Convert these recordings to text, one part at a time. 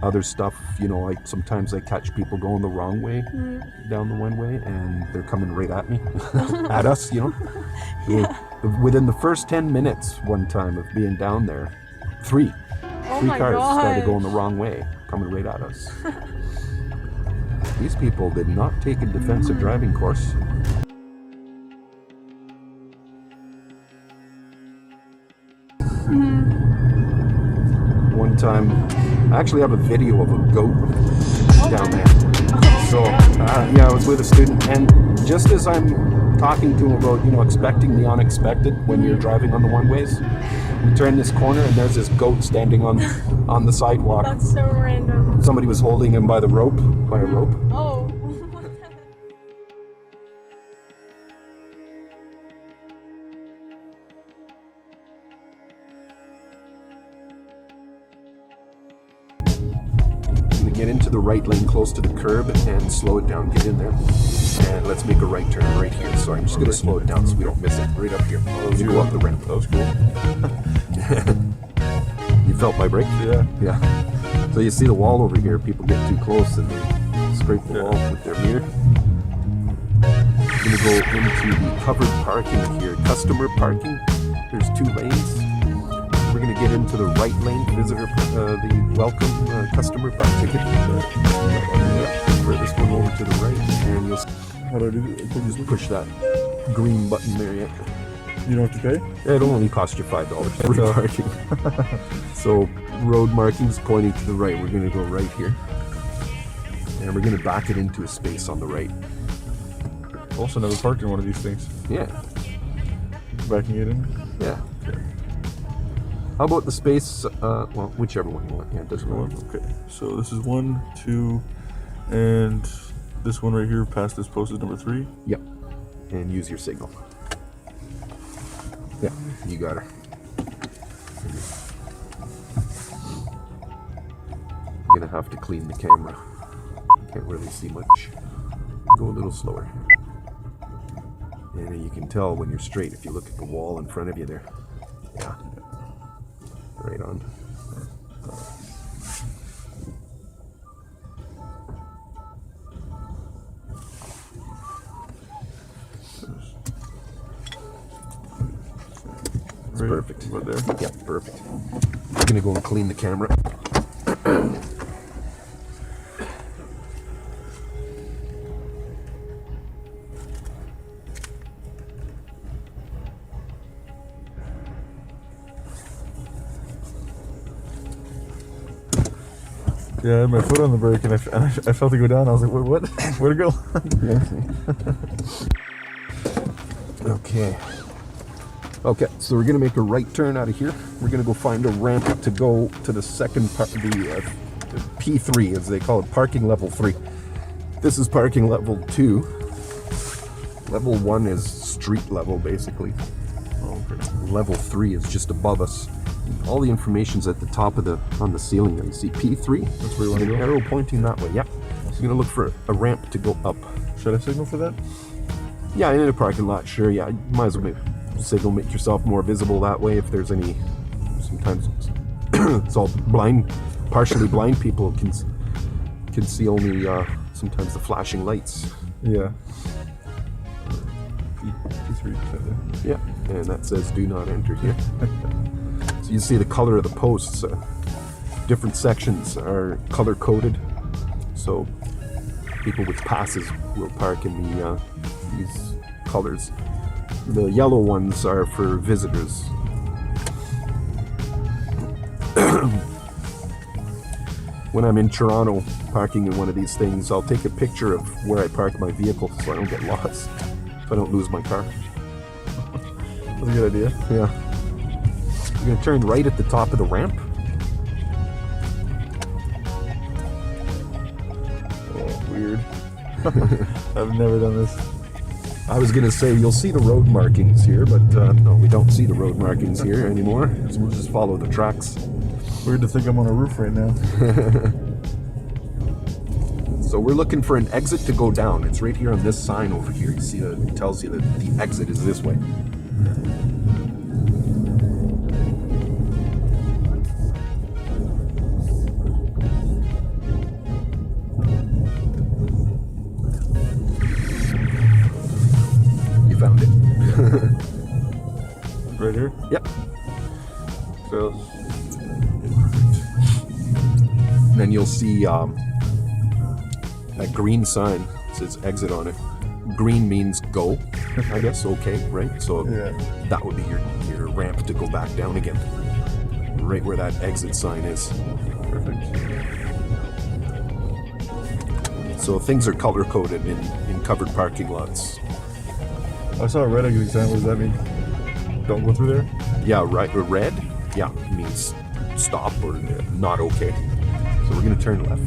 other stuff, you know, sometimes I catch people going the wrong way down the one way, and they're coming right at me, at us, you know. Within the first 10 minutes, one time of being down there, three cars started going the wrong way, coming right at us. These people did not take a defensive driving course. One time, I actually have a video of a goat down there. So, yeah, I was with a student, and just as I'm talking to him about, you know, expecting the unexpected when you're driving on the one-ways, we turn this corner and there's this goat standing on the sidewalk. That's so random. Somebody was holding him by a rope. Oh. Get into the right lane close to the curb and slow it down. Get in there. And let's make a right turn right here. So I'm just going to slow it down so we don't miss it. Right up here. You go up the ramp. That was cool. You felt my brake? Yeah. So you see the wall over here. People get too close and they scrape the wall with their mirror. I'm going to go into the covered parking here. Customer parking. There's 2 lanes. We're going to get into the right lane, visitor, the welcome customer park ticket. This one over to the right, and you'll How do I do it? just push that green button there. Yeah. You don't have to pay? It'll only cost you $5 for parking. So road markings pointing to the right. We're going to go right here, and we're going to back it into a space on the right. Also never parked in one of these things. Yeah. Backing it in? Yeah. How about the space, well, whichever one you want. Yeah, it doesn't matter. Okay, so this is 1, 2, and this one right here past this post is number 3. Yep. And use your signal. Yeah, you got her. You're gonna have to clean the camera. Can't really see much. Go a little slower. And you can tell when you're straight if you look at the wall in front of you there. Yeah. Right on. It's perfect. Right there? Yeah, perfect. I'm gonna go and clean the camera. Yeah, I had my foot on the brake and I felt it go down. I was like, what? Where'd it go? Okay. Okay, so we're gonna make a right turn out of here. We're gonna go find a ramp to go to the second part, the P3, as they call it, parking level 3. This is parking level 2. Level 1 is street level, basically. Level 3 is just above us. All the information's at the top of on the ceiling there. You see P3? That's where you want to go? Arrow pointing that way, yeah. So you're gonna look for a ramp to go up. Should I signal for that? Yeah, in a parking lot, sure, yeah. You might as well signal, make yourself more visible that way if there's any, sometimes it's all blind, partially blind people can see only sometimes the flashing lights. Yeah. P3 there. Yeah, and that says do not enter here. So you see the color of the posts. Different sections are color coded, so people with passes will park in these colors. The yellow ones are for visitors. When I'm in Toronto parking in one of these things, I'll take a picture of where I park my vehicle so I don't get lost, so I don't lose my car. That's a good idea. Yeah. You're going to turn right at the top of the ramp. Oh, weird. I've never done this. I was going to say you'll see the road markings here, but no, we don't see the road markings here anymore. So we'll just follow the tracks. Weird to think I'm on a roof right now. So we're looking for an exit to go down. It's right here on this sign over here. You see that it tells you that the exit is this way. Yep. So, And then you'll see that green sign says exit on it. Green means go, I guess. Okay, right? So yeah. that would be your ramp to go back down again. Right where that exit sign is. Perfect. So things are color coded in covered parking lots. I saw a red exit sign. What does that mean? Don't go through there? Yeah, right. Red, yeah, means stop or not okay. So we're gonna turn left.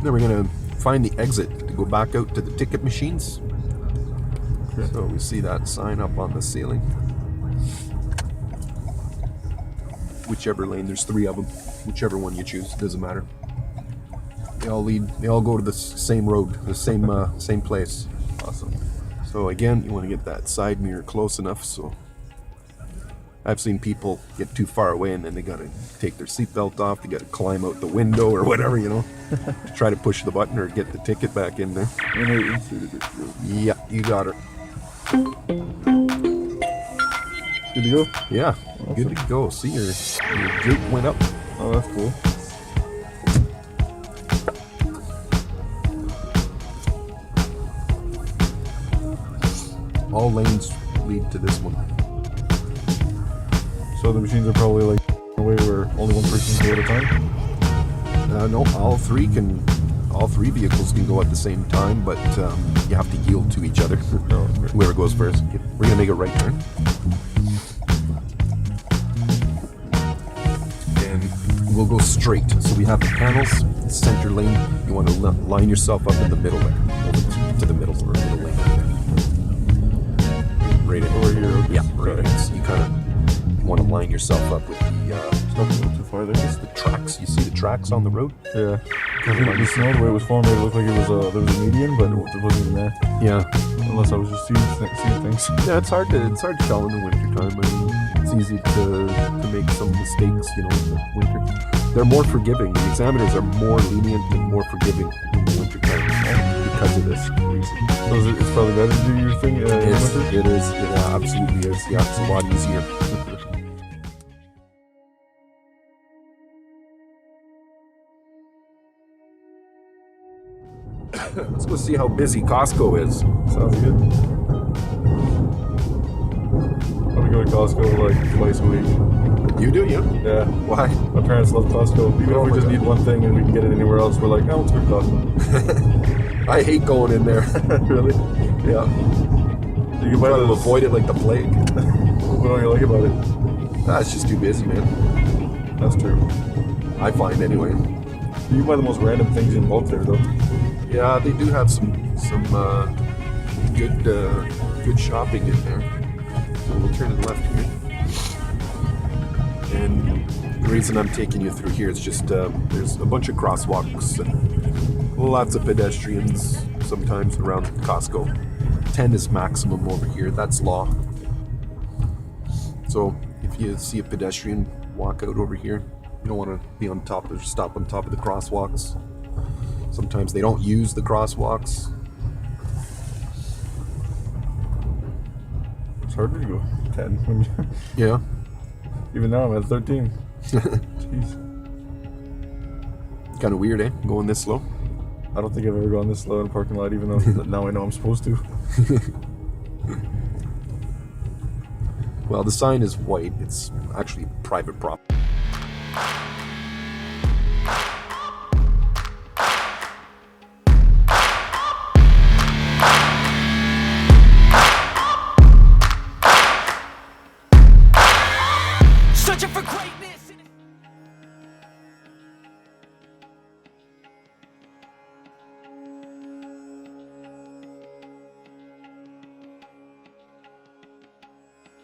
Then we're gonna find the exit to go back out to the ticket machines. Okay. So we see that sign up on the ceiling. Whichever lane, there's 3 of them. Whichever one you choose, doesn't matter. They all go to the same road, the same place. Awesome. So again, you want to get that side mirror close enough. So I've seen people get too far away and then they got to take their seatbelt off. They got to climb out the window or whatever, to try to push the button or get the ticket back in there. Yeah, you got her. Good to go? Yeah, Awesome. Good to go. See, your gate went up. Oh, that's cool. All lanes lead to this one. So the machines are probably like a way where only one person can go at a time? No, all three vehicles can go at the same time, but you have to yield to each other. Whoever goes first. We're gonna make a right turn. And we'll go straight. So we have the panels, center lane. You want to line yourself up in the middle there. To the middle or middle lane. Right in. Over here. Yeah, right in. So you kind of want to line yourself up with the Not too far there. just the tracks. You see the tracks on the road? Yeah. I think the snow, the way it was formed, it looked like it was there was a median, but it wasn't even there. Yeah. Unless I was just seeing things. Yeah, it's hard to tell in the wintertime. I mean, it's easy to make some mistakes, in the winter. They're more forgiving. The examiners are more lenient and more forgiving in the wintertime because of this reason. So it's probably better to do your thing in winter? It is. It absolutely is. Yeah, it's a lot easier. Let's go see how busy Costco is. Sounds good. I'm going to Costco like twice a week. You do, yeah? Yeah. Why? My parents love Costco. Even Oh if we my just God. need one thing and we can get it anywhere else, we're like, no, let's go to Costco. I hate going in there. Really? Yeah. You can buy Try to those. avoid it like the plague. What don't you like about it? It's just too busy, man. That's true. I find anyway. You can buy the most random things in bulk there, though. Yeah, they do have some good shopping in there. So we'll turn to the left here. And the reason I'm taking you through here is just there's a bunch of crosswalks and lots of pedestrians sometimes around Costco. 10 is maximum over here. That's law. So if you see a pedestrian walk out over here, you don't want to be stop on top of the crosswalks. Sometimes they don't use the crosswalks. It's harder to go 10. When Yeah. even now, I'm at 13. Jeez. Kind of weird, eh? Going this slow. I don't think I've ever gone this slow in a parking lot, even though now I know I'm supposed to. Well, the sign is white. It's actually private property.